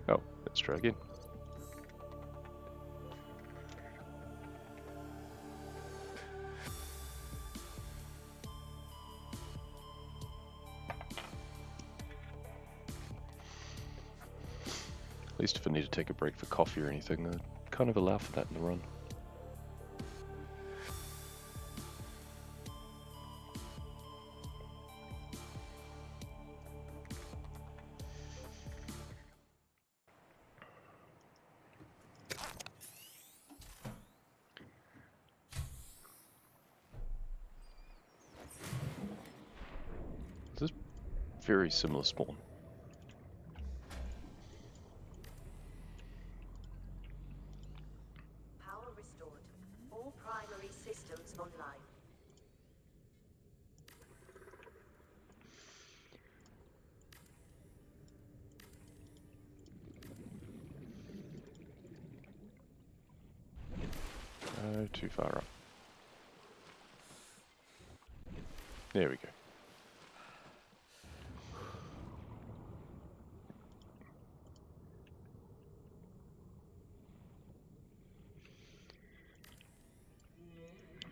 Oh, let's try again. At least if I need to take a break for coffee or anything, I'd kind of allow for that in the run. This is very similar spawn. Power restored. All primary systems online. Oh, too far up. There we go.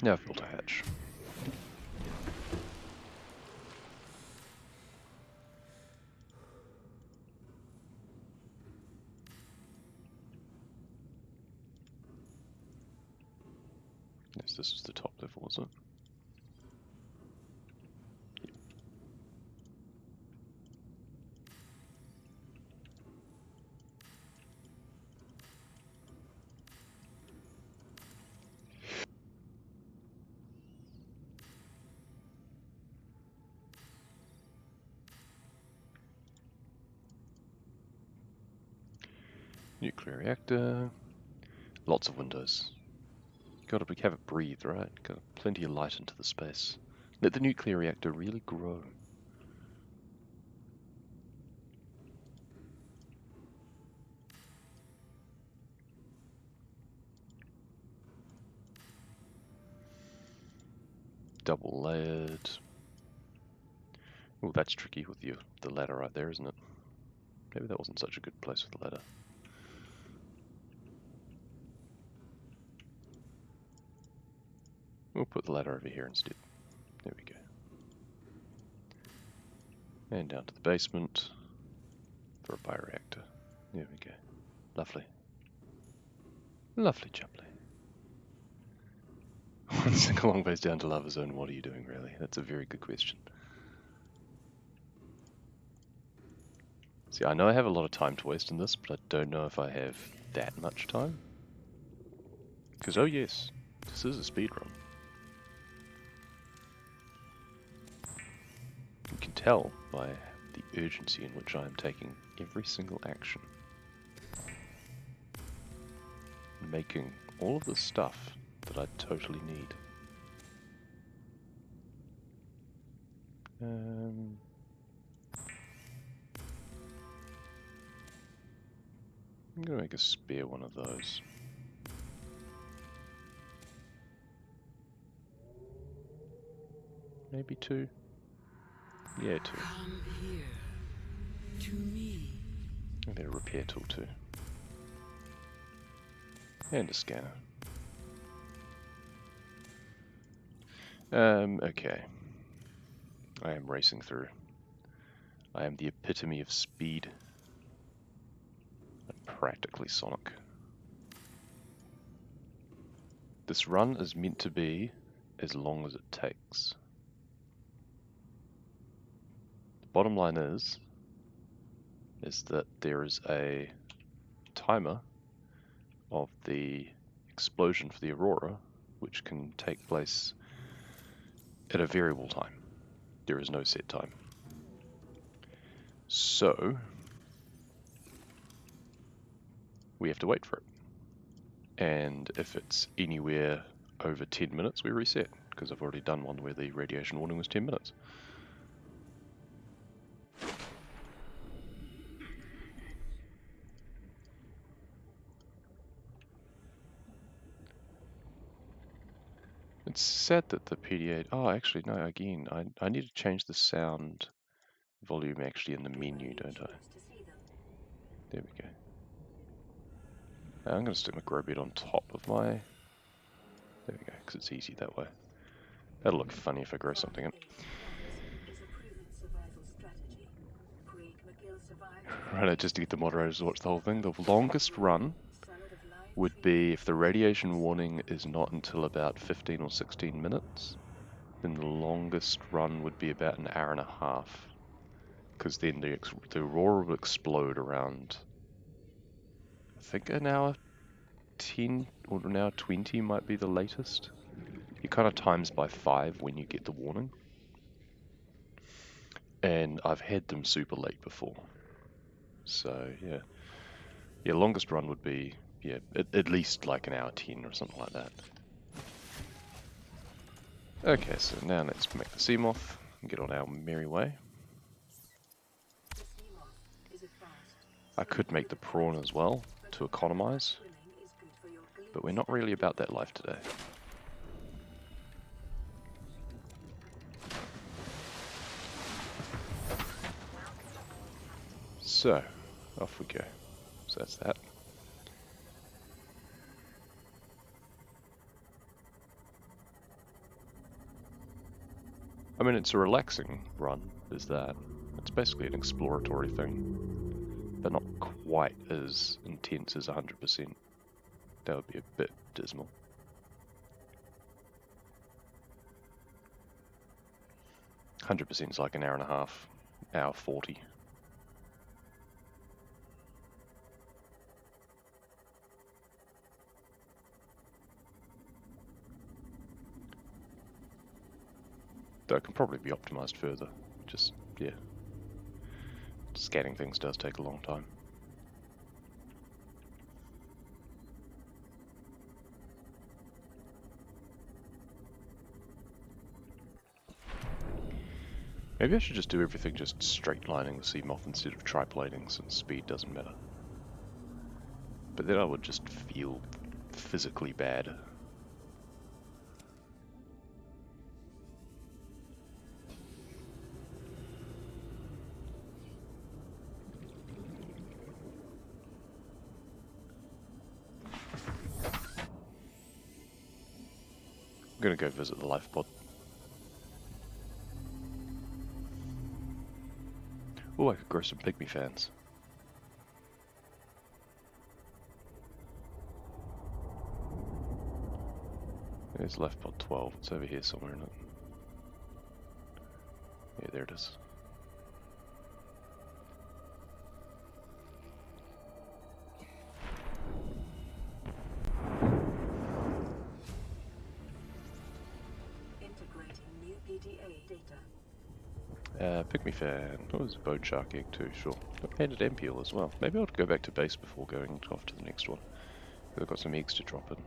Now I've built a hatch. Yes, this is the top level, is it? Nuclear reactor. Lots of windows. Gotta have it breathe, right? Got plenty of light into the space. Let the nuclear reactor really grow. Double layered. Oh, that's tricky with the ladder right there, isn't it? Maybe that wasn't such a good place for the ladder. We'll put the ladder over here instead. There we go. And down to the basement for a bioreactor. There we go. Lovely. Lovely jubbly. One single long base down to lava zone, what are you doing really? That's a very good question. See, I know I have a lot of time to waste in this, but I don't know if I have that much time. Because, oh yes, this is a speedrun. You can tell by the urgency in which I am taking every single action. Making all of the stuff that I totally need. I'm gonna make a spare one of those. Maybe two. Yeah, two. Come here to me. And then a repair tool too. And a scanner. Okay. I am racing through. I am the epitome of speed. I'm practically Sonic. This run is meant to be as long as it takes. The bottom line is that there is a timer of the explosion for the Aurora, which can take place at a variable time. There is no set time. So, we have to wait for it. And if it's anywhere over 10 minutes, we reset, because I've already done one where the radiation warning was 10 minutes. It's sad that the PDA... Oh, actually, no, again, I need to change the sound volume actually in the menu, don't I? There we go. I'm going to stick my grow bed on top of my... There we go, because it's easy that way. That'll look funny if I grow something in. Right, just to get the moderators to watch the whole thing. The longest run would be if the radiation warning is not until about 15 or 16 minutes. Then the longest run would be about an hour and a half. Because then the Aurora will explode around, I think an hour 10 or an hour 20 might be the latest. It kind of times by 5 when you get the warning. And I've had them super late before. So yeah. Yeah, longest run would be, yeah, at least like an hour 10 or something like that. Okay, so now let's make the Seamoth and get on our merry way. I could make the prawn as well to economize, but we're not really about that life today. So, off we go. So that's that. I mean, it's a relaxing run, is that. It's basically an exploratory thing, but not quite as intense as 100%. That would be a bit dismal. %, is like an hour and a half, hour 40. Though it can probably be optimized further. Just, yeah. Scanning things does take a long time. Maybe I should just do everything just straight lining the Seamoth instead of triplaning, since speed doesn't matter. But then I would just feel physically bad. I'm gonna go visit the life pod. Oh, I could grow some pygmy fans. There's life pod 12. It's over here somewhere, isn't it? Yeah, there it is. Pygmy fan. Oh, there's a bone shark egg too, sure. Got painted ampiel as well. Maybe I'll go back to base before going off to the next one. I've got some eggs to drop in.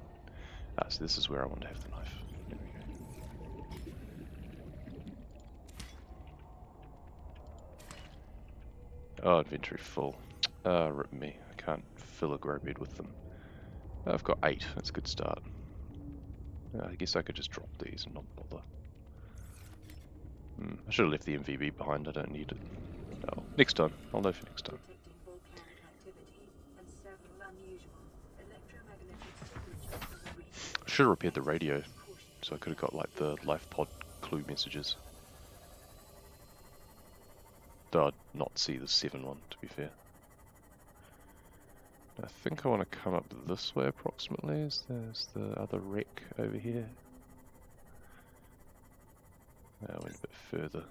Ah, so this is where I want to have the knife. There we go. Oh, inventory full. Ah, rip me. I can't fill a grow bed with them. I've got 8. That's a good start. I guess I could just drop these and not bother. I should have left the MVB behind, I don't need it. Oh, next time. I'll know for next time. I should have repaired the radio, so I could have got like the life pod clue messages. Though I'd not see the 7 one, to be fair. I think I want to come up this way approximately, as there's the other wreck over here. I went a bit further.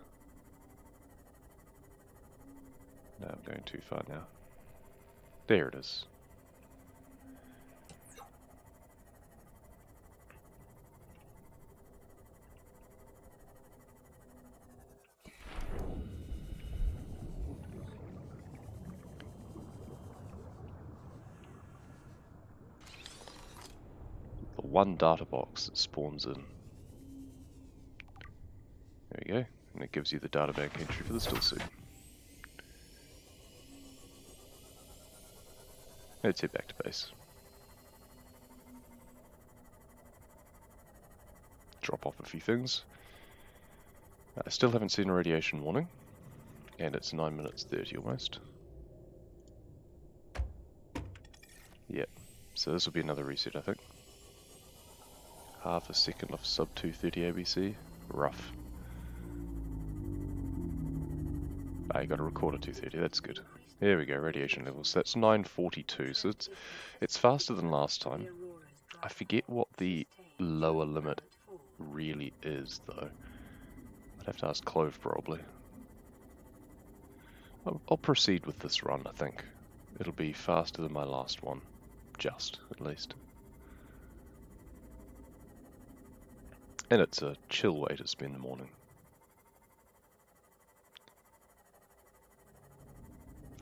No, I'm going too far now. There it is. The one data box that spawns in. There we go, and it gives you the data bank entry for the still suit. Let's head back to base. Drop off a few things. I still haven't seen a radiation warning, and it's 9 minutes 30 almost. Yep, So this will be another reset, I think. Half a second off sub 230 ABC. Rough. Ah, you got a recorder 230, that's good. There we go, radiation levels. That's 942, so it's faster than last time. I forget what the lower limit really is, though. I'd have to ask Clove, probably. I'll proceed with this run, I think. It'll be faster than my last one. Just, at least. And it's a chill way to spend the morning.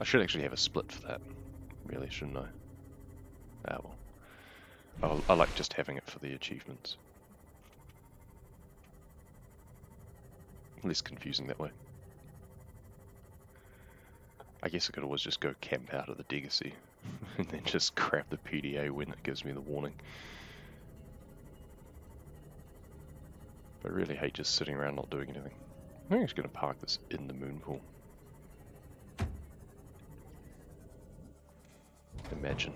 I should actually have a split for that. Really, shouldn't I? Ah well. I like just having it for the achievements. Less confusing that way. I guess I could always just go camp out of the Degacy and then just grab the PDA when it gives me the warning. I really hate just sitting around not doing anything. I'm actually going to park this in the moon pool. Imagine.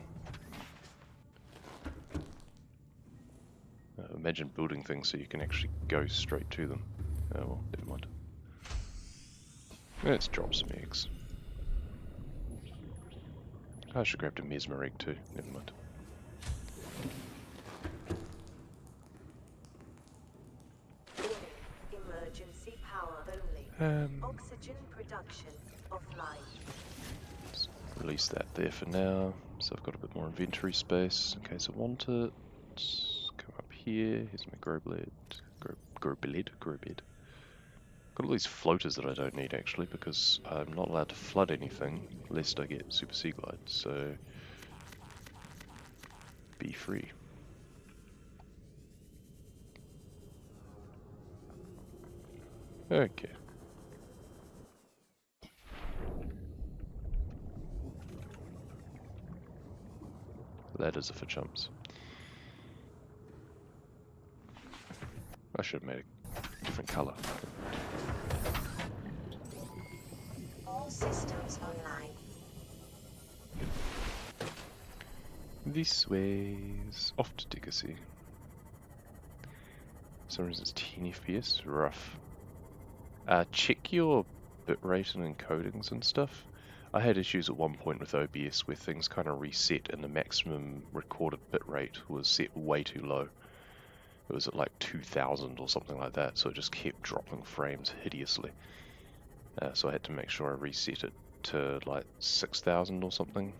Imagine building things so you can actually go straight to them. Oh well, never mind. Let's drop some eggs. I should grab a mesmer egg too, never mind. Emergency power only. Oxygen production offline. Let's release that there for now. So I've got a bit more inventory space in case I want it. Come up here. Here's my grow blade. Grow bed. Got all these floaters that I don't need actually because I'm not allowed to flood anything lest I get super sea glide. So be free. Okay. Ladders are for chumps. I should have made a different colour. All systems online. This way's off to Degacy. For some reason it's 10 FPS, rough. Check your bitrate and encodings and stuff. I had issues at one point with OBS where things kind of reset and the maximum recorded bitrate was set way too low. It was at like 2000 or something like that, so it just kept dropping frames hideously. So I had to make sure I reset it to like 6000 or something.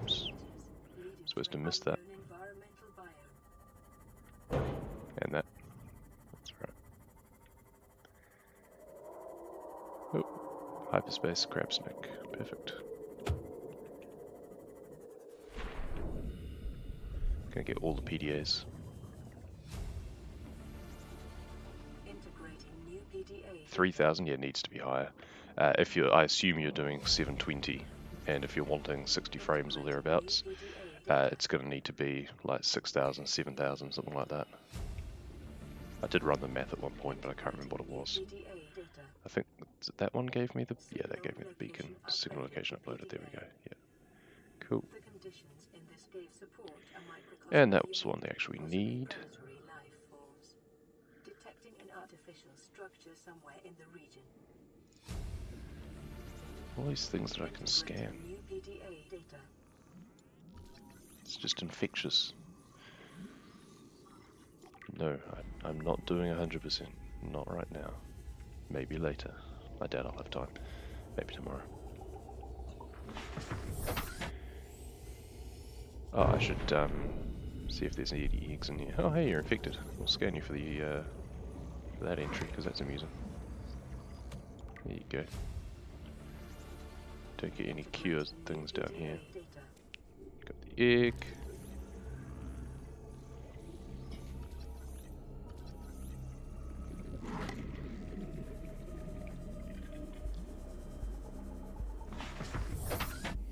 Oops. Supposed to miss that. And that. That's right. Oh, hyperspace crab snake. Perfect. Gonna get all the PDAs. 3000, yeah, needs to be higher. I assume you're doing 720, and if you're wanting 60 frames or thereabouts, it's going to need to be like 6000, 7000, something like that. I did run the math at one point, but I can't remember what it was. I think that one gave me the, yeah, that gave me the beacon. Signal location uploaded, there we go, yeah. Cool. And that was the one they actually need. All these things that I can scan. It's just infectious. No, I'm not doing 100%. Not right now. Maybe later. I doubt I'll have time. Maybe tomorrow. Oh, I should see if there's any eggs in here. Oh, hey, you're infected. We'll scan you for the for that entry because that's amusing. There you go. Don't get any cures things down here. Got the egg.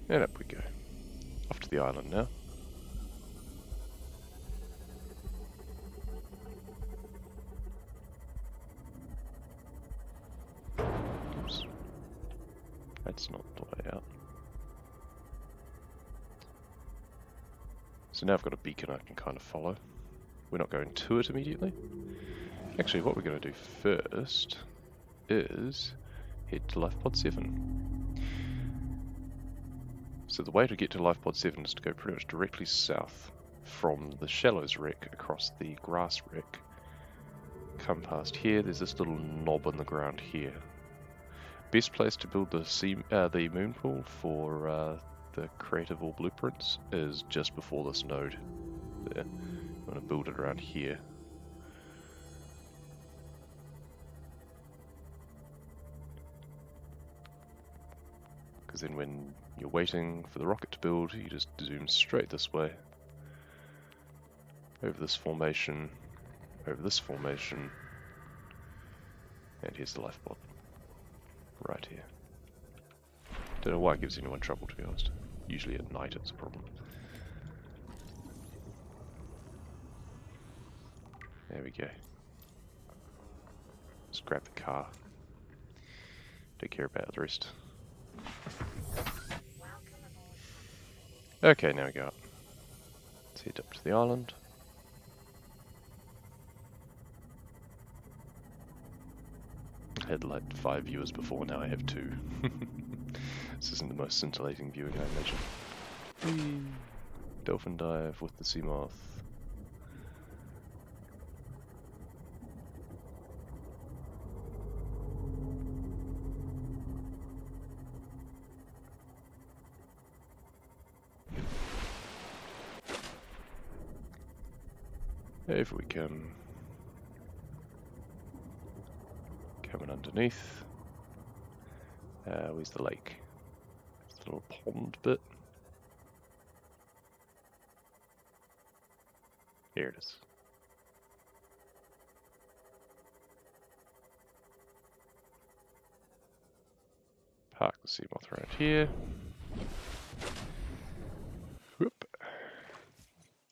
And up we go. Off to the island now. That's not the way out. So now I've got a beacon I can kind of follow. We're not going to it immediately. Actually, what we're going to do first is head to Lifepod 7. So the way to get to Lifepod 7 is to go pretty much directly south from the Shallows wreck across the grass wreck. Come past here, there's this little knob in the ground here. Best place to build the moon pool for the creative or blueprints is just before this node there. I'm going to build it around here. Because then when you're waiting for the rocket to build, you just zoom straight this way. Over this formation, over this formation, and here's the lifebot. Right here. Don't know why it gives anyone trouble, to be honest. Usually at night it's a problem. There we go. Let's grab the car. Don't care about the rest. Okay, now we go up. Let's head up to the island. I had like 5 viewers before, now I have 2. This isn't the most scintillating viewing, I imagine. Whee! Dolphin dive with the sea moth. If we can. Coming underneath. Where's the lake? It's the little pond bit. Here it is. Park the sea moth around here. Whoop.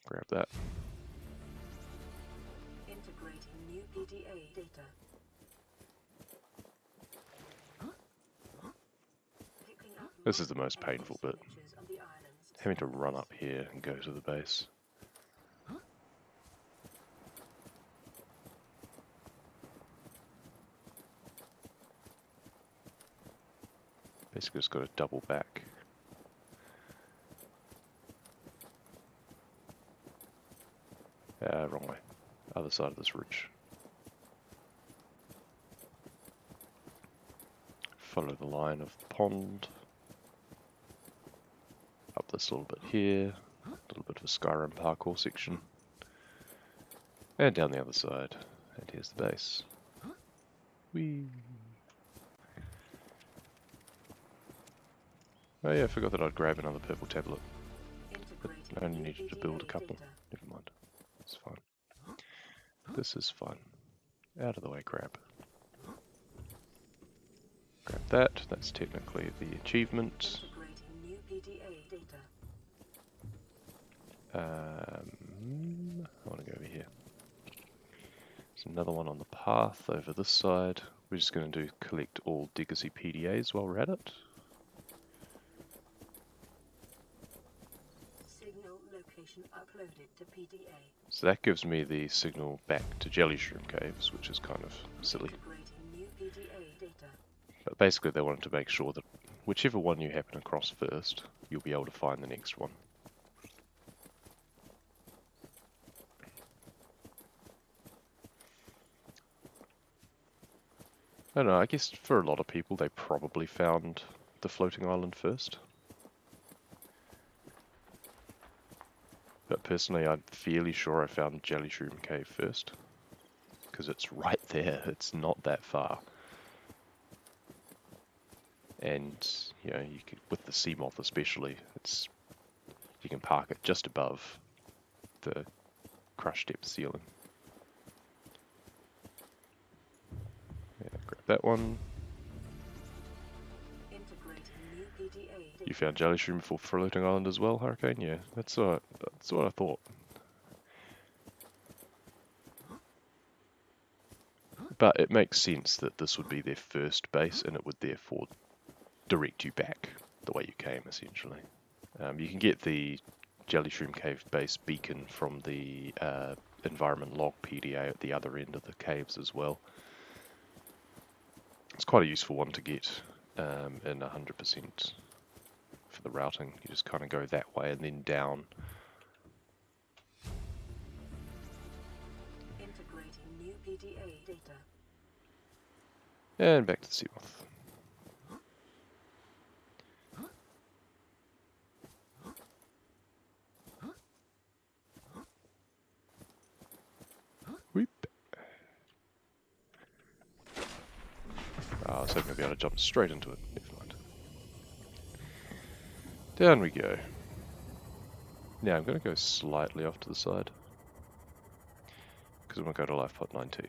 Grab that. Integrating new PDA data. This is the most painful bit. Having to run up here and go to the base. Basically just got to double back. Wrong way. Other side of this ridge. Follow the line of the pond. Up this little bit here. A little bit of a Skyrim parkour section. And down the other side. And here's the base. Whee! Oh yeah, I forgot that I'd grab another purple tablet. But I only needed to build a couple. Never mind. It's fine. This is fun. Out of the way, crap. Grab that. That's technically the achievement. I want to go over here. There's another one on the path over this side. We're just going to collect all Legacy PDAs while we're at it. Signal location uploaded to PDA. So that gives me the signal back to Jelly Shroom Caves, which is kind of silly. New PDA data. But basically they wanted to make sure that whichever one you happen across first, you'll be able to find the next one. I don't know, I guess for a lot of people they probably found the floating island first. But personally I'm fairly sure I found Jelly Shroom Cave first. Because it's right there, it's not that far. And, you know, you could, with the sea moth especially, you can park it just above the crush depth ceiling. Yeah, grab that one. You found Jelly Shroom before Floating Island as well, Hurricane? Yeah, that's what I thought. But it makes sense that this would be their first base, and it would therefore direct you back the way you came, essentially. You can get the Jelly Shroom Cave base beacon from the environment log PDA at the other end of the caves as well. It's quite a useful one to get in 100% for the routing. You just kind of go that way and then down. Integrating new PDA data. And back to the sea moth. Whoop. I was hoping I'd be able to jump straight into it. Never mind. Down we go. Now I'm going to go slightly off to the side, because I'm going to go to life pod 19.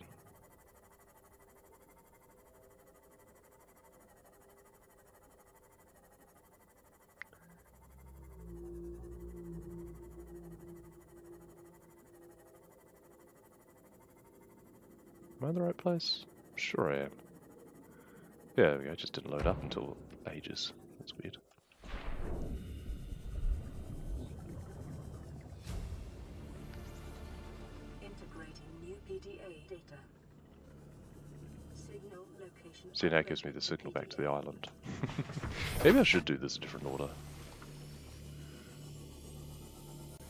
Am I in the right place? Sure I am. Yeah, there we go. It just didn't load up until ages. That's weird. Integrating new PDA data. Signal location. See, now it gives me the signal back to the island. Maybe I should do this in a different order.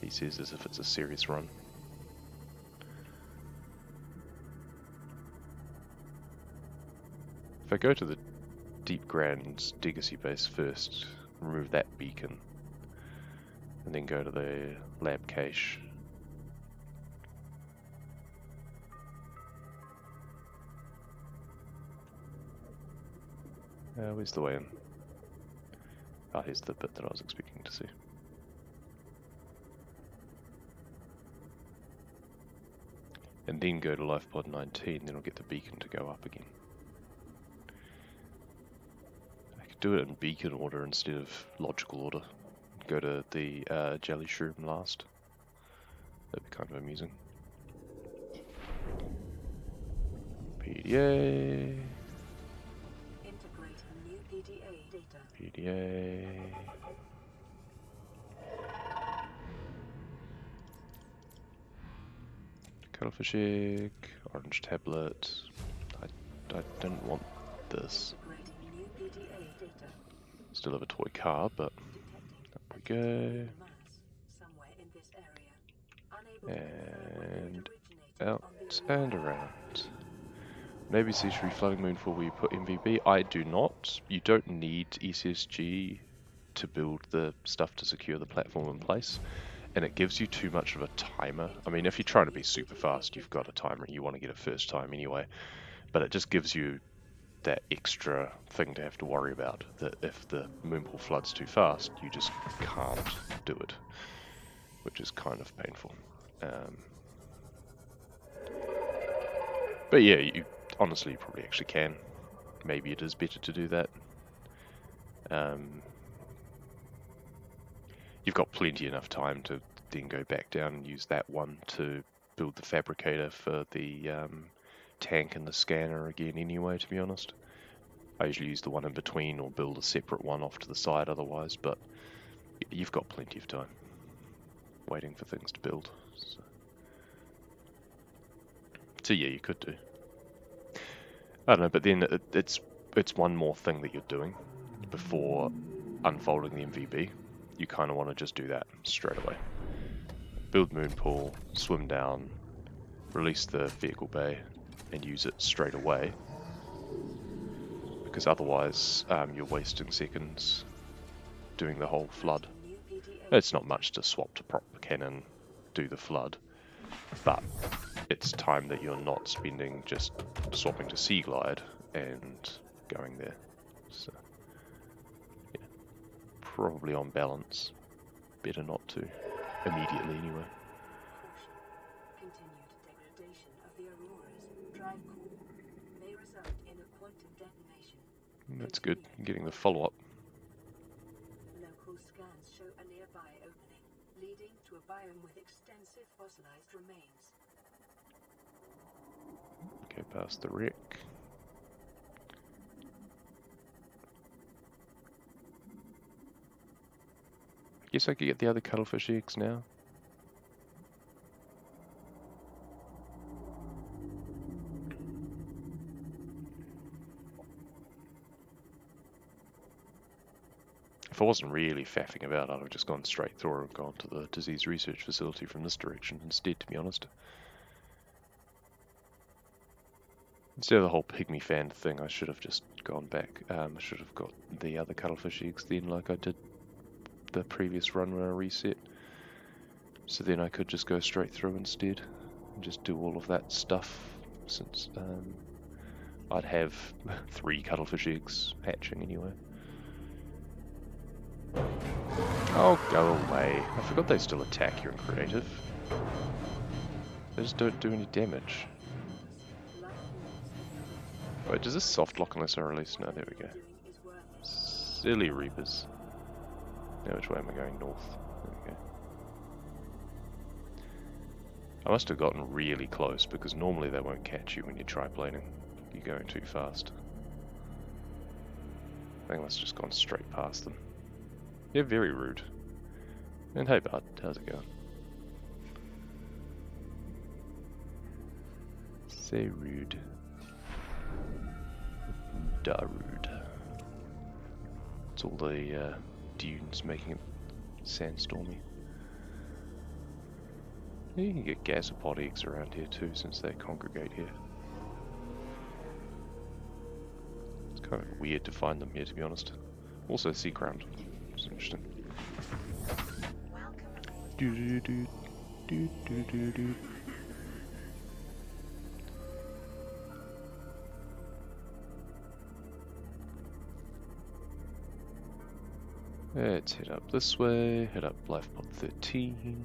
He says as if it's a serious run. If I go to the Deep Grand Legacy base first, remove that beacon, and then go to the lab cache. Where's the way in? Ah, here's the bit that I was expecting to see. And then go to life pod 19, then I'll get the beacon to go up again. I could do it in beacon order instead of logical order. Go to the jelly shroom last. That'd be kind of amusing. PDA. Integrating new PDA data. PDA. Cuttlefish egg, orange tablet. I don't want this. Integrating new PDA data. Still have a toy car, but up we go. Mass somewhere in this area. Unable to confirm whether it And originated out on the and around. Maybe C3 flooding moonfall where you put MVB. I do not. You don't need ECSG to build the stuff to secure the platform in place. And it gives you too much of a timer. I mean, if you're trying to be super fast, you've got a timer. You want to get it first time anyway. But it just gives you that extra thing to have to worry about. That if the moonpool floods too fast, you just can't do it. Which is kind of painful. But yeah, honestly, you probably actually can. Maybe it is better to do that. You've got plenty enough time to then go back down and use that one to build the fabricator for the tank and the scanner again anyway, to be honest. I usually use the one in between or build a separate one off to the side otherwise, but you've got plenty of time waiting for things to build. So yeah, you could do. I don't know, but then it's one more thing that you're doing before unfolding the MVB. You kind of want to just do that straight away. Build moonpool, swim down, release the vehicle bay, and use it straight away. Because otherwise, you're wasting seconds doing the whole flood. It's not much to swap to prop cannon, do the flood, but it's time that you're not spending just swapping to Sea Glide and going there. So, yeah, probably on balance, better not to immediately anyway. Continued degradation of the Aurora's drive core may result in a quantum detonation. That's good, getting the follow-up. Local scans show a nearby opening, leading to a biome with extensive fossilized remains. Okay, past the wreck. Guess I could get the other cuttlefish eggs now. If I wasn't really faffing about, I'd have just gone straight through and gone to the disease research facility from this direction instead, to be honest. Instead of the whole pygmy fan thing, I should have just gone back. I should have got the other cuttlefish eggs then, like I did the previous run when I reset. So then I could just go straight through instead and just do all of that stuff, since I'd have 3 cuttlefish eggs hatching anyway. Oh, go away. I forgot they still attack you in creative. They just don't do any damage. Wait, does this soft lock unless I release? No, there we go. Silly Reapers. Now which way am I going? North. There we go. I must have gotten really close, because normally they won't catch you when you triplaning. You're going too fast. I think that's just gone straight past them. They're very rude. And hey bud, how's it going? Say rude. Da rude. It's all the dunes making it sandstormy. You can get gasopod eggs around here too, since they congregate here. It's kind of weird to find them here, to be honest. Also sea ground, which is interesting. Do do do do do do do. Let's head up this way, head up life pod 13.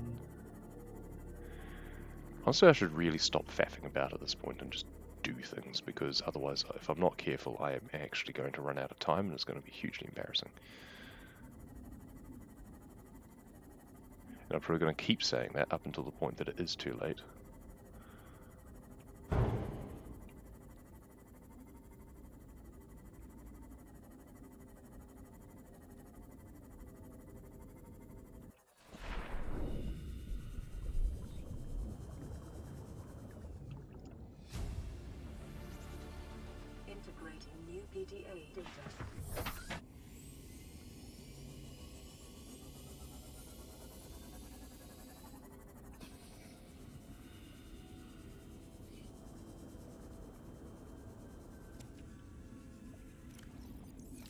Honestly, I should really stop faffing about at this point and just do things, because otherwise, if I'm not careful, I am actually going to run out of time and it's going to be hugely embarrassing. And I'm probably going to keep saying that up until the point that it is too late. Integrating new PDA data.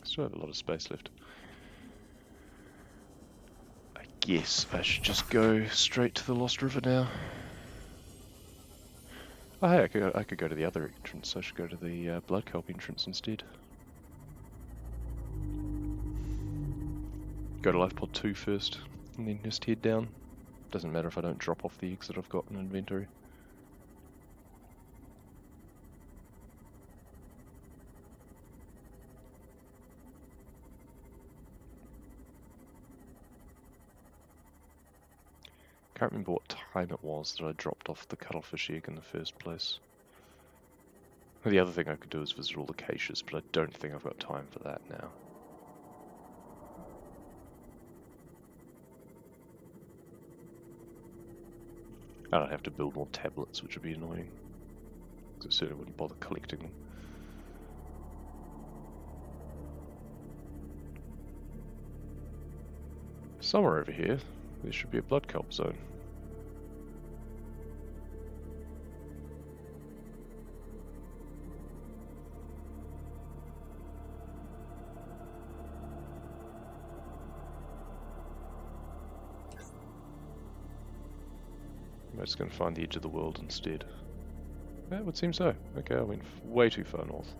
Still have a lot of space left. I guess I should just go straight to the Lost River now. Oh hey, I could go to the other entrance. I should go to the Blood Kelp entrance instead. Go to Life Pod 2 first, and then just head down. Doesn't matter if I don't drop off the eggs that I've got in inventory. Can't remember what time it was that I dropped off the cuttlefish egg in the first place. The other thing I could do is visit all the caches, but I don't think I've got time for that now. I don't have to build more tablets, which would be annoying, because I certainly wouldn't bother collecting them. Somewhere over here, there should be a blood kelp zone. I'm just going to find the edge of the world instead. Yeah, it would seem so. Okay, I went way too far north.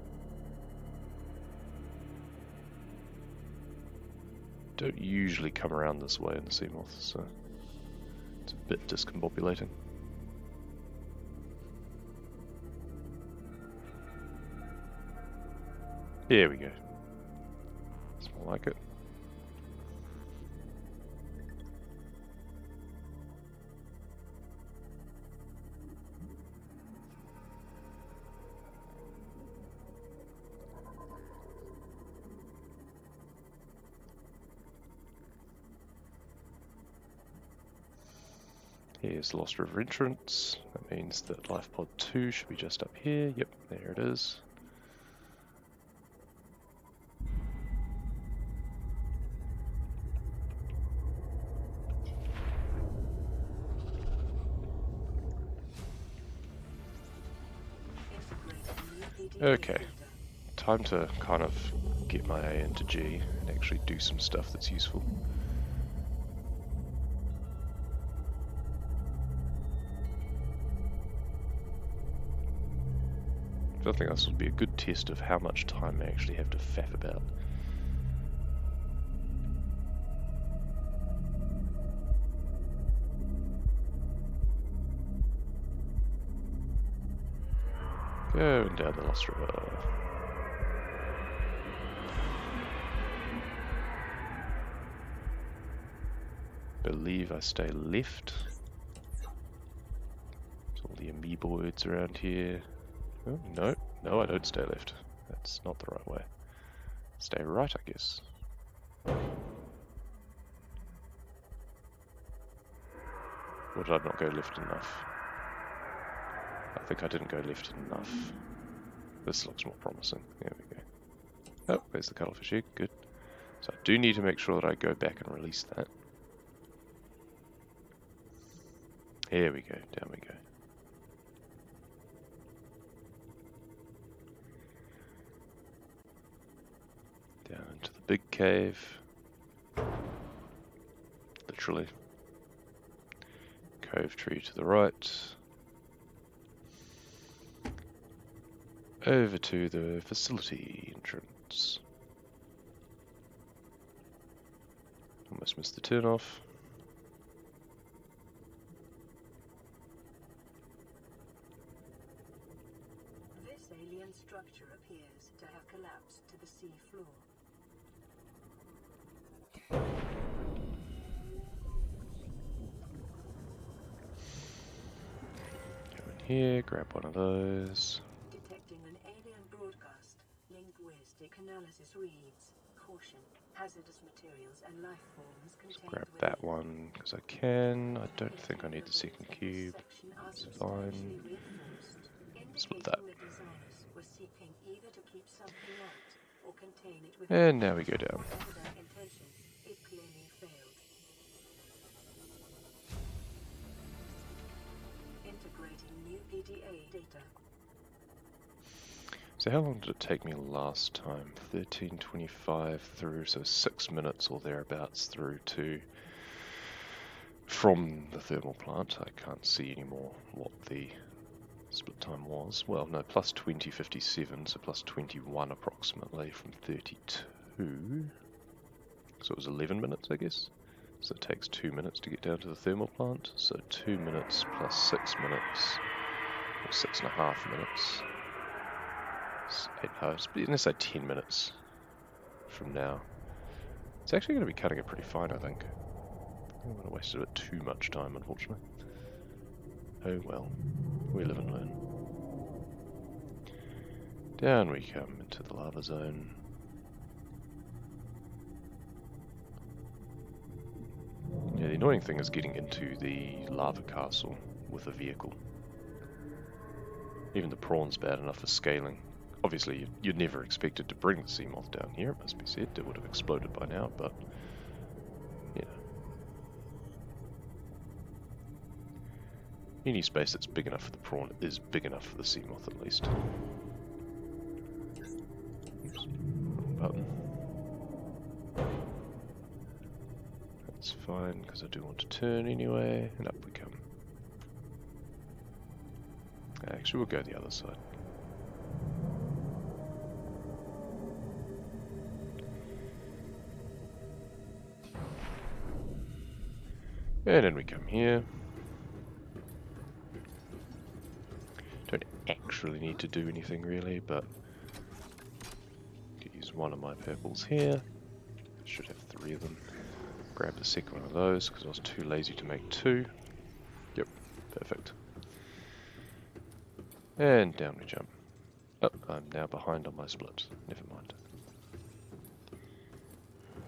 Don't usually come around this way in the Seamoth, so it's a bit discombobulating. Here we go. It's more like it. Here's Lost River entrance. That means that life pod 2 should be just up here. Yep, there it is. Okay, time to kind of get my A into G and actually do some stuff that's useful. So I think this will be a good test of how much time I actually have to faff about. Going down the Lost River. Believe I stay left. There's all the amoeboids around here. Oh, no, no, I don't stay left. That's not the right way. Stay right, I guess. Or did I not go left enough? I think I didn't go left enough. This looks more promising. There we go. Oh, there's the cuttlefish egg. Good. So I do need to make sure that I go back and release that. Here we go. Down we go. Down into the big cave. Literally. Cove tree to the right. Over to the facility entrance. Almost missed the turn off. This alien structure appears to have collapsed to the sea floor. Come in here, grab one of those. Detecting an alien broadcast. Linguistic analysis reads, caution, hazardous materials and life forms contained Grab within. that one because I can. I don't think I need the second cube. It's fine. Split that. And now we go down. Integrating new PDA data. So how long did it take me last time? 13:25 through, so 6 minutes or thereabouts through to from the thermal plant. I can't see anymore what the split time was. Well, no, plus 20:57, so plus 21 approximately from 32. So it was 11 minutes, I guess. So it takes 2 minutes to get down to the thermal plant. So 2 minutes plus 6 minutes, or 6.5 minutes. Let's say 10 minutes from now. It's actually going to be cutting it pretty fine, I think. I'm going to waste a bit too much time, unfortunately. Oh well, we live and learn. Down we come into the lava zone. Yeah, the annoying thing is getting into the lava castle with a vehicle. Even the prawn's bad enough for scaling. Obviously, you'd never expected to bring the Seamoth down here, it must be said. It would have exploded by now, but, you know. Any space that's big enough for the prawn is big enough for the Seamoth, at least. Oops, wrong button. That's fine, because I do want to turn anyway, and up we come. Actually, we'll go the other side. And then we come here. Don't actually need to do anything really, but use one of my purples here. Should have 3 of them. Grab the second one of those because I was too lazy to make 2. Yep, perfect. And down we jump. Oh, I'm now behind on my split. Never mind.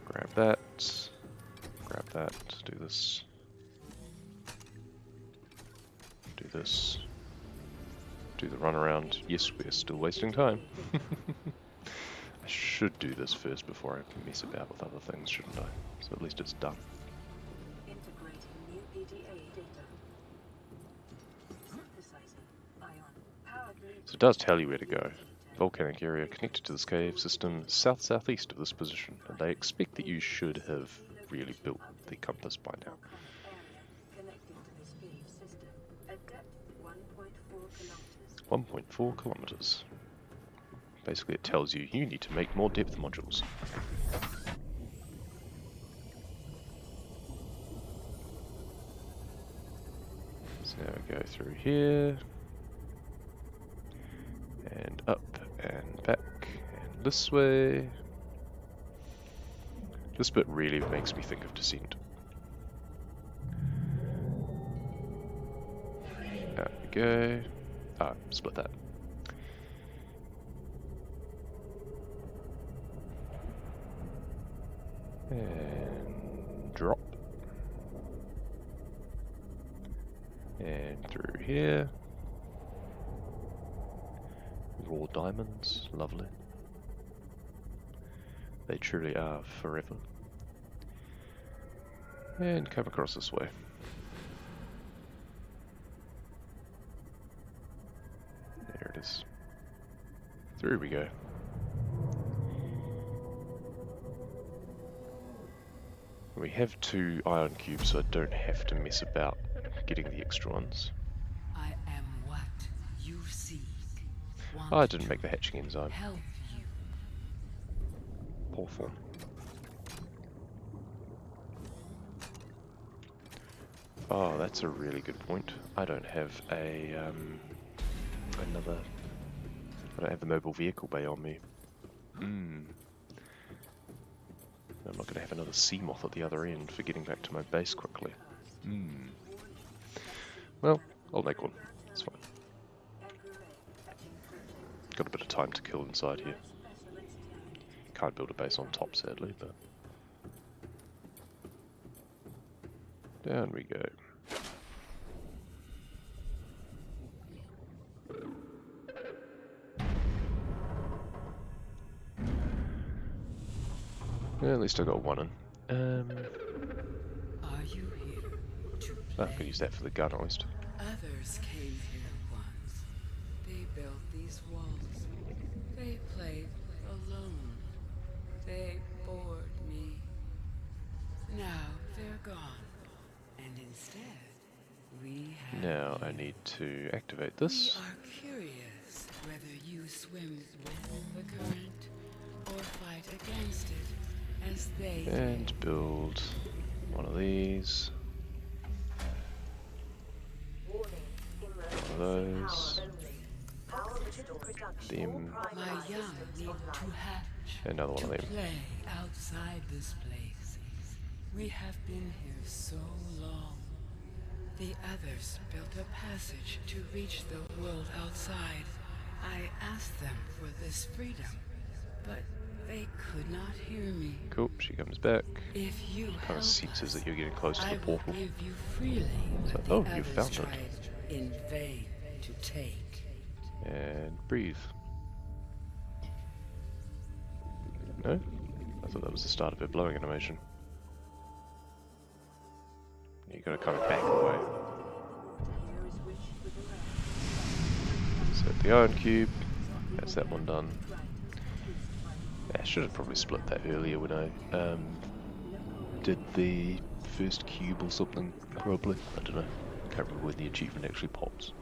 Grab that. Grab that. Do this. this. Do the run around. Yes, we're still wasting time. I should do this first before I mess about with other things, shouldn't I? So at least it's done. Integrating new PDA data. Synthesizing ion. Powered loop. So it does tell you where to go. Volcanic area connected to this cave system south-southeast of this position, and they expect that you should have really built the compass by now. Volcanic area connecting to this cave system. At depth 1.4 kilometers. 1.4 kilometers. Basically it tells you you need to make more depth modules. So now we go through here, and up, and back, and this way. This bit really makes me think of Descent. There we go. Ah, split that. And drop. And through here. Raw diamonds, lovely. They truly are forever. And come across this way. There it is. Through we go. We have 2 ion cubes, so I don't have to mess about getting the extra ones. I am what you seek. Oh, I didn't make the hatching enzyme. Help you. Poor form. Oh, that's a really good point. I don't have a I don't have the mobile vehicle bay on me. I'm not going to have another Seamoth at the other end for getting back to my base quickly. Well, I'll make one. It's fine. Got a bit of time to kill inside here. Can't build a base on top, sadly, but... Down we go. Yeah, at least I got one in. Are you here to I play? could use that for the gun at least. Others came here once. They built these walls. They played alone. They bored me. Now they're gone. And instead, we have Now I need to activate this. We are curious whether you swim with the current or fight against it as they And build one of these. One of those. Them. My young need to hatch. Another one of them. Play outside this place. We have been here so long. The others built a passage to reach the world outside. I asked them for this freedom, but they could not hear me. Cool, she comes back. If you Kind help of senses us, that you're getting close to I the will portal. give you freely what Oh, the you others found it. tried in vain to take. And breathe. No? I thought that was the start of her blowing animation. You gotta kind of back away. So the iron cube, that's that one done. I should have probably split that earlier when I did the first cube or something, probably. I don't know. Can't remember when the achievement actually pops.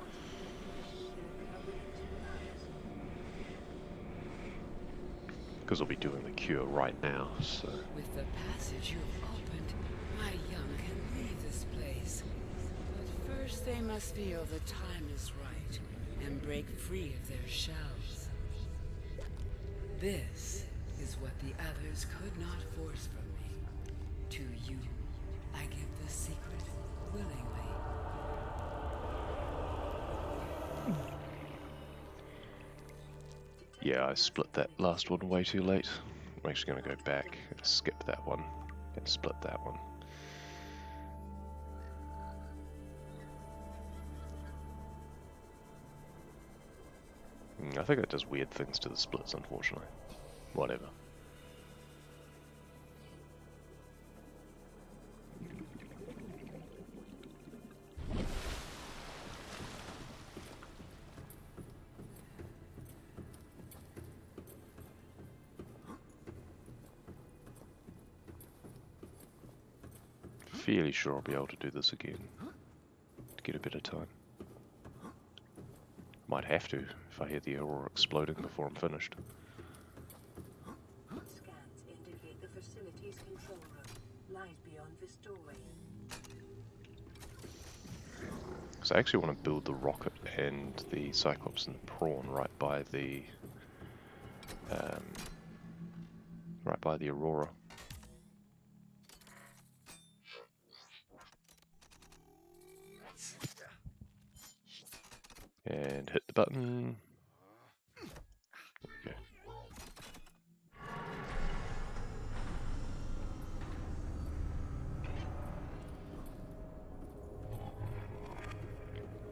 Because I'll be doing the cure right now, so... With the passage you've opened, my young can leave this place. But first they must feel the time is right and break free of their shells. This is what the others could not force from me. To you, I give the secret willingly. Yeah, I split that last one way too late. I'm actually going to go back and skip that one and split that one. I think that does weird things to the splits, unfortunately. Whatever. Fairly sure I'll be able to do this again to get a bit of time. Might have to if I hear the Aurora exploding before I'm finished. Scans indicate the facility's control room lies beyond this doorway. So I actually want to build the rocket and the Cyclops and the prawn right by the Aurora. And hit the button. There we go.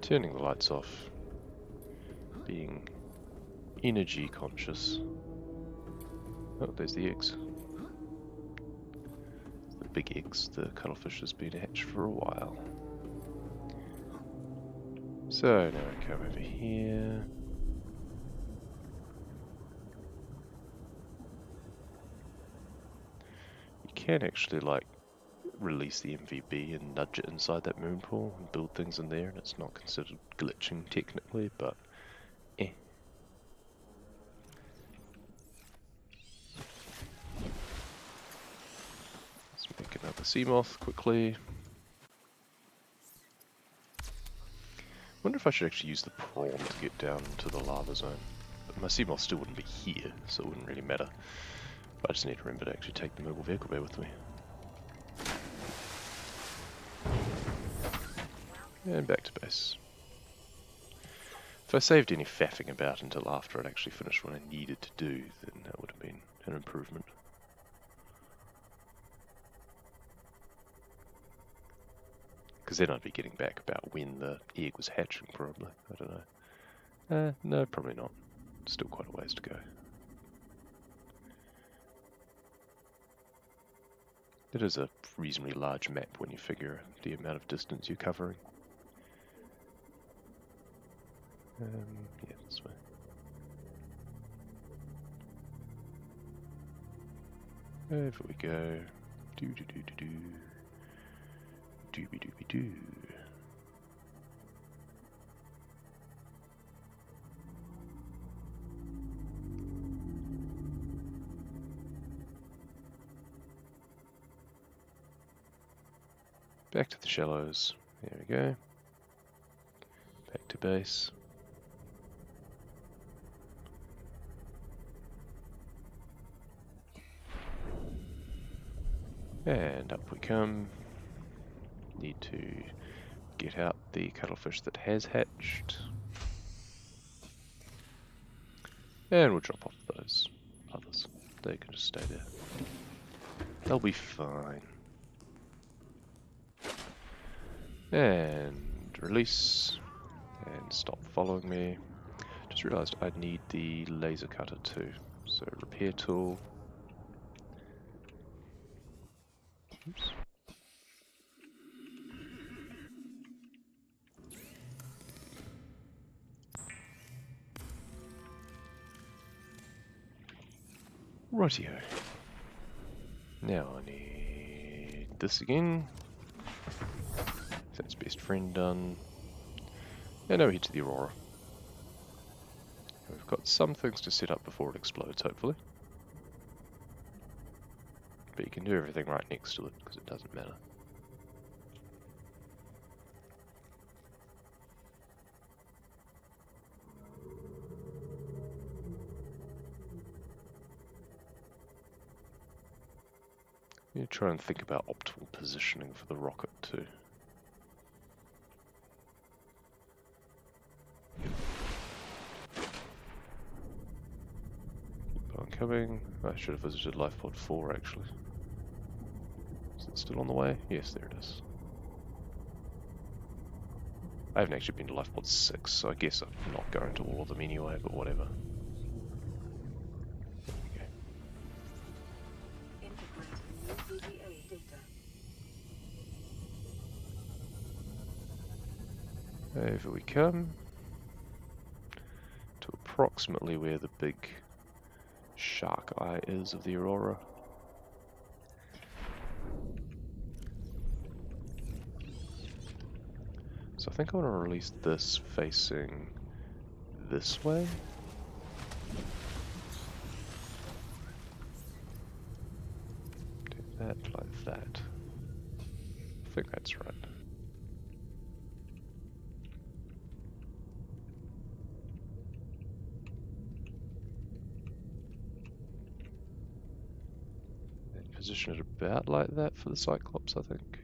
Turning the lights off. Being energy conscious. Oh, there's the eggs. The big eggs. The cuttlefish has been hatched for a while. So now I come over here. You can actually like release the MVB and nudge it inside that moon pool and build things in there, and it's not considered glitching technically, but eh. Let's make another Seamoth quickly. I wonder if I should actually use the prawn to get down to the lava zone. But my Seamoth still wouldn't be here, so it wouldn't really matter. But I just need to remember to actually take the mobile vehicle bear with me. And back to base. If I saved any faffing about until after I'd actually finished what I needed to do, then that would have been an improvement. Because then I'd be getting back about when the egg was hatching, probably. I don't know. No, probably not. Still quite a ways to go. It is a reasonably large map when you figure the amount of distance you're covering. Yeah, this way. Over we go. Do-do-do-do-do. Dooby-dooby-doo. Back to the shallows. There we go. Back to base. And up we come. Need to get out the cuttlefish that has hatched. And we'll drop off those others. They can just stay there. They'll be fine. And release. And stop following me. Just realized I need the laser cutter too. So repair tool. Oops. Rightio. Now I need this again. That's best friend done. And now we head to the Aurora. We've got some things to set up before it explodes, hopefully. But you can do everything right next to it, because it doesn't matter. You try and think about optimal positioning for the rocket too. Keep on coming. I should have visited Lifepod 4 actually. Is it still on the way? Yes, there it is. I haven't actually been to Lifepod 6, so I guess I'm not going to all of them anyway, but whatever. There Integrating new VDA data. we go. Over we come. To approximately where the big shark eye is of the Aurora. So I think I want to release this facing this way. Do that like that. I think that's right. And position it about like that for the Cyclops, I think.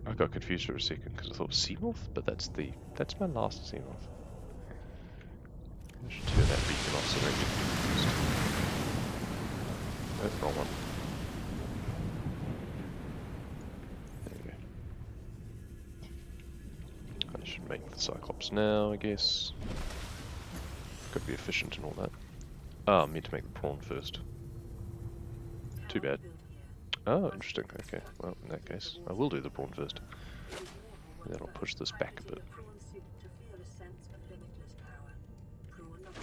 I got confused for a second because I thought it was Seamoth, but that's my last Seamoth. I should turn that beacon off so I don't get confused. Nope, wrong one. There we go. I should make the Cyclops now, I guess. Gotta be efficient and all that. Ah, I meant to make the prawn first. Too bad. Oh, interesting. Okay, well, in that case, I will do the prawn first. And then I'll push this back a bit.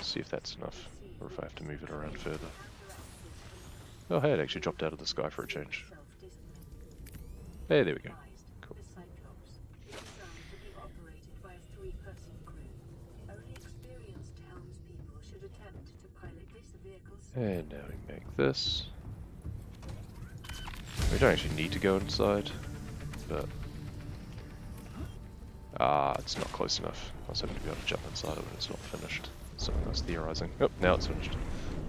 See if that's enough, or if I have to move it around further. Oh, hey, it actually dropped out of the sky for a change. Hey, there we go. Cool. And now we make this. We don't actually need to go inside, but it's not close enough. I was hoping to be able to jump inside it when it's not finished. Something I was theorizing. Oh, now it's finished.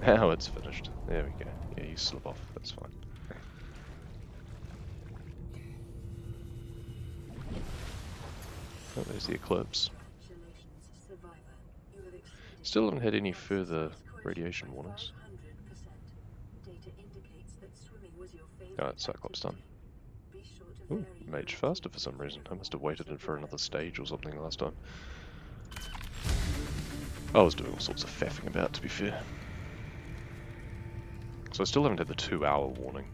Now it's finished. There we go. Yeah, you slip off. That's fine. Oh, there's the eclipse. Still haven't had any further radiation warnings. Oh, it's Cyclops done. Ooh, mage faster for some reason. I must have waited for another stage or something last time. I was doing all sorts of faffing about, to be fair. So I still haven't had the 2-hour warning.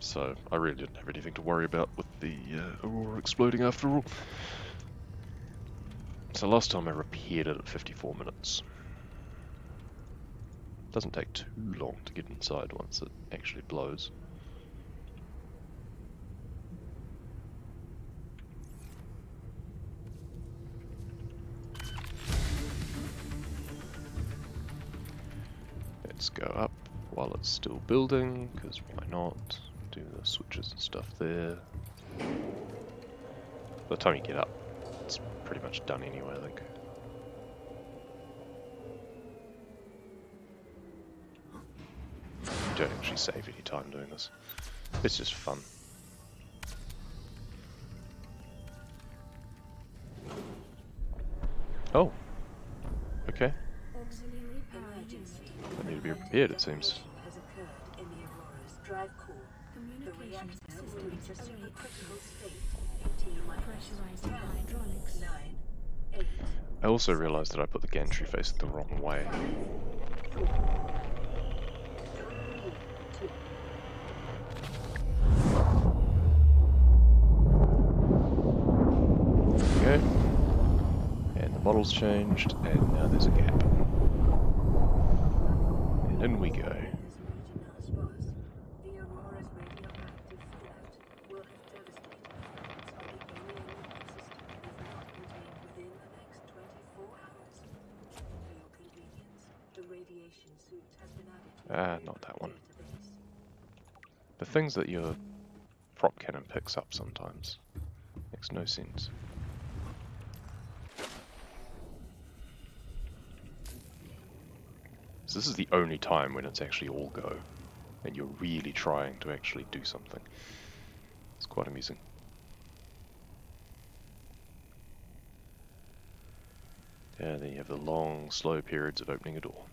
So I really didn't have anything to worry about with the Aurora exploding after all. So last time I repaired it at 54 minutes. Doesn't take too long to get inside once it actually blows. Let's go up while it's still building, because why not? Do the switches and stuff there. By the time you get up, it's pretty much done anyway, I think. You don't actually save any time doing this. It's just fun. Oh. Okay. I need to be prepared, it seems. I also realised that I put the gantry facing the wrong way. There we go. And the model's changed, and now there's a gap. And in we go. Not that one. The things that your prop cannon picks up sometimes. Makes no sense. So this is the only time when it's actually all go, and you're really trying to actually do something. It's quite amusing. And then you have the long, slow periods of opening a door.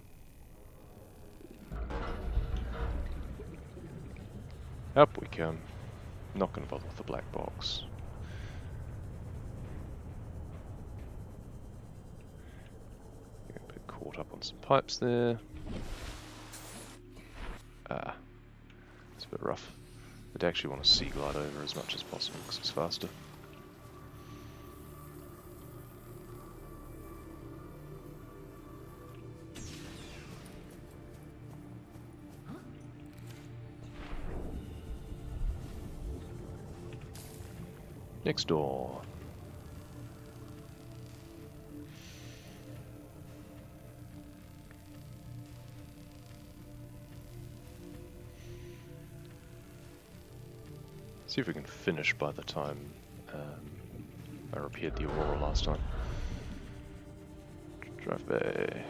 Up we come. Not going to bother with the black box. Get a bit caught up on some pipes there. Ah, it's a bit rough. I'd actually want to sea glide over as much as possible because it's faster. Next door. See if we can finish by the time I repaired the Aurora last time. Drive bay.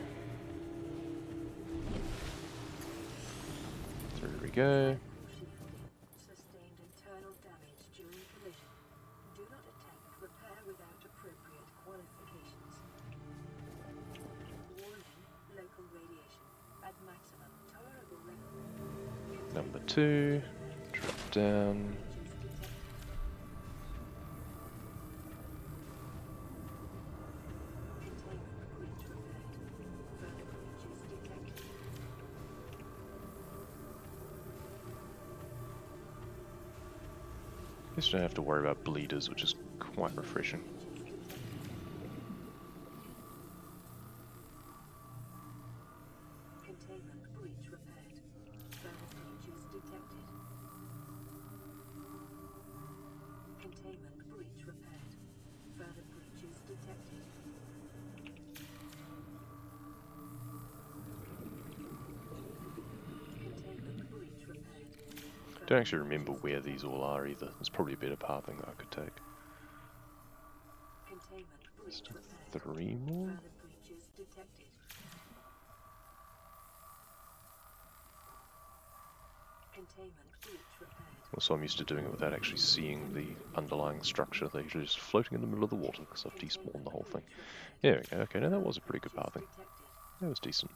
There we go. Sustained internal damage during collision. Do not attempt repair without appropriate qualifications. Warning, local radiation at maximum tolerable level. Number 2. Drop down. Guess you don't have to worry about bleeders, which is quite refreshing. Containment breach repaired. Further breaches detected. Containment breach repaired. Further breaches detected. Containment breach repaired. Don't actually remember where these all are either. There's probably a better pathing that I could take. Containment breach Just repaired. 3 more. Further breaches detected. Containment breach repaired. Also, I'm used to doing it without actually seeing the underlying structure. They're usually just floating in the middle of the water because I've despawned the whole thing. There we go. Okay, now that was a pretty good pathing. That was decent.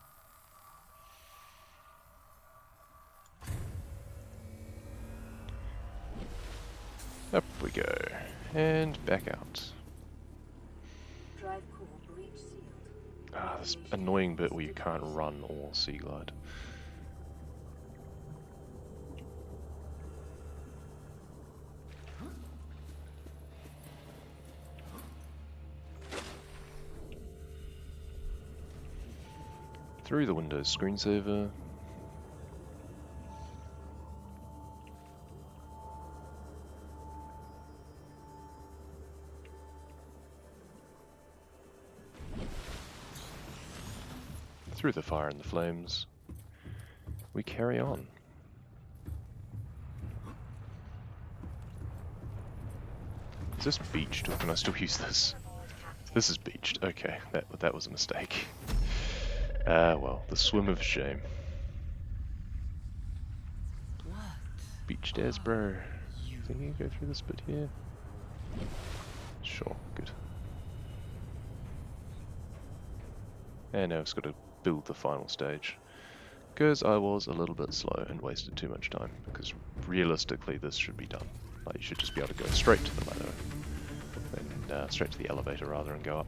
Up we go. And back out. Drive core breach sealed. Ah, this annoying bit where you can't run or sea glide. Through the Windows screensaver. Through the fire and the flames. We carry on. Is this beached or can I still use this? This is beached. Okay, that was a mistake. Well, the swim of shame. What? Beached as bro. Think you can go through this bit here? Sure, good. And now I've just got to build the final stage. Because I was a little bit slow and wasted too much time. Because realistically this should be done. Like, you should just be able to go straight to the ladder. And straight to the elevator rather and go up.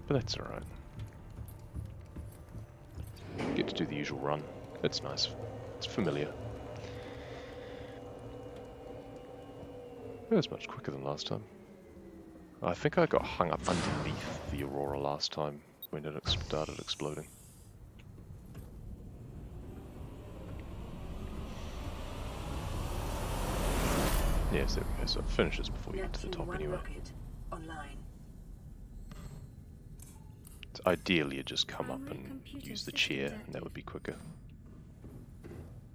But that's alright. Get to do the usual run. It's nice. It's familiar. It was much quicker than last time. I think I got hung up underneath the Aurora last time when it started exploding. Yes, there we go. So it finishes before you get to the top anyway. Rocket online. So ideally, you just come up and use the chair, and that would be quicker.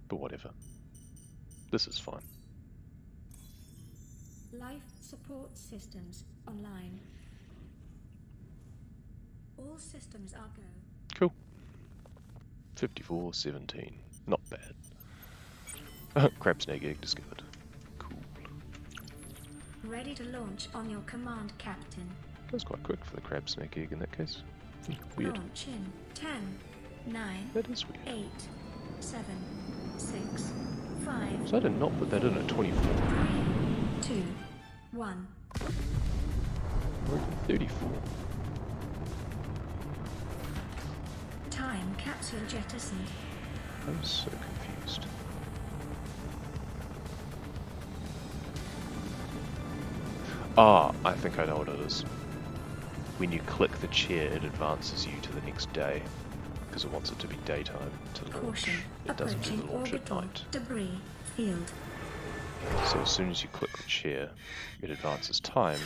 But whatever. This is fine. Life support systems online. All systems are go. Cool. 54-17. Not bad. Crab snake egg discovered. Cool. Ready to launch on your command, Captain. That was quite quick for the crab snake egg in that case. Weird. Launch in 10, 9, That is weird. 8, 7, 6, 5, So I did not put that in at 24. 2, 1. We're at 34. Time capsule jettisoned. I'm so confused. Ah, I think I know what it is. When you click the chair, it advances you to the next day, because it wants it to be daytime to launch. Caution. It doesn't do Approaching the launch at orbital night. debris field. So as soon as you click the chair, it advances time,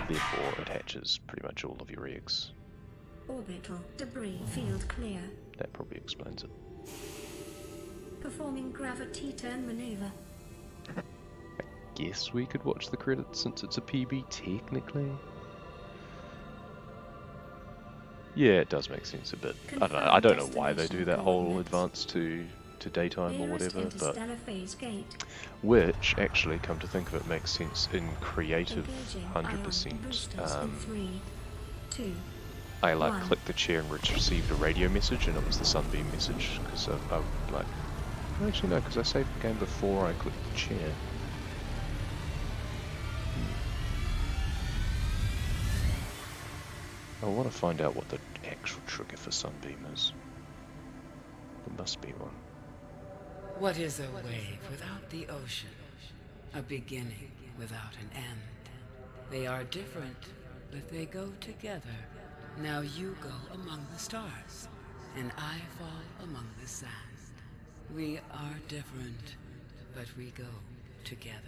therefore it hatches pretty much all of your eggs. Orbital debris field clear. That probably explains it. Performing gravity turn maneuver. Guess we could watch the credits since it's a PB technically. Yeah, it does make sense a bit. I don't know why they do that whole advance to daytime or Nearest whatever, but interstellar phase gate. which actually, come to think of it, makes sense in creative Engaging 100%. ion boosters in 3, 2. I One. clicked the chair and received a radio message, and it was the Sunbeam message, because I like, actually no, because I saved the game before I clicked the chair. I want to find out what the actual trigger for Sunbeam is. There must be one. What is a wave without the ocean? A beginning without an end. They are different, but they go together. Now you go among the stars, and I fall among the sand. We are different, but we go together.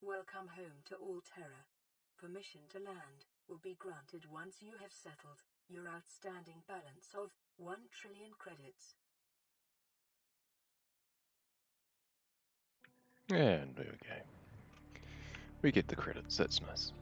Welcome home to Aurora. Permission to land will be granted once you have settled your outstanding balance of 1 trillion credits. And there we go. We get the credits, that's nice.